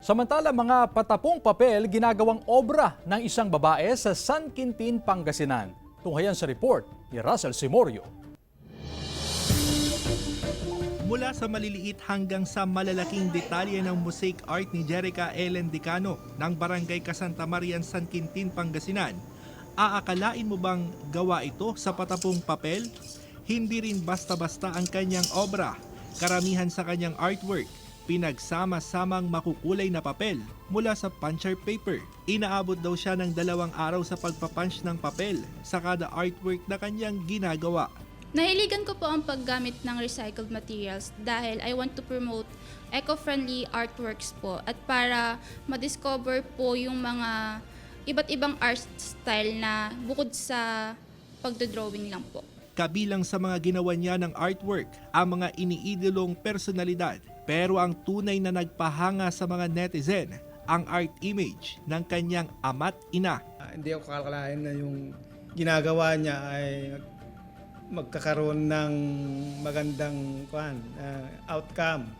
Samantala, mga patapong papel ginagawang obra ng isang babae sa San Quintin, Pangasinan. Tunghayan sa report ni Russell Simorio. Mula sa maliliit hanggang sa malalaking detalye ng mosaic art ni Jerica Ellen Dicano ng Barangay Casanta Marian, San Quintin, Pangasinan, aakalain mo bang gawa ito sa patapong papel? Hindi rin basta-basta ang kanyang obra. Karamihan sa kanyang artwork, pinagsama-samang makukulay na papel mula sa puncher paper. Inaabot daw siya ng 2 araw sa pagpapunch ng papel sa kada artwork na kanyang ginagawa. Nahiligan ko po ang paggamit ng recycled materials dahil I want to promote eco-friendly artworks po at para ma-discover po yung mga iba't ibang art style na bukod sa pagdodrawing lang po. Kabilang sa mga ginawa niya ng artwork ang mga iniidolong personalidad. Pero ang tunay na nagpahanga sa mga netizen, ang art image ng kanyang ama't ina. Hindi ako kakalain na yung ginagawa niya ay magkakaroon ng magandang outcome.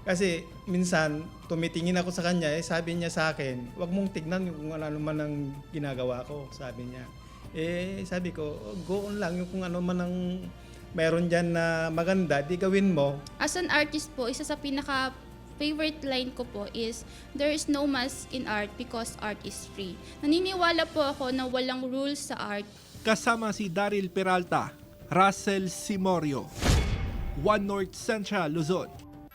Kasi minsan tumitingin ako sa kanya, sabi niya sa akin, "Wag mong tignan kung ano man ang ginagawa ko," sabi niya. Sabi ko, "Go on lang, yung kung ano man ang meron dyan na maganda, di gawin mo." As an artist po, isa sa pinaka-favorite line ko po is, "There is no mass in art because art is free." Naniniwala po ako na walang rules sa art. Kasama si Daryl Peralta, Russell Simorio, One North Central, Luzon.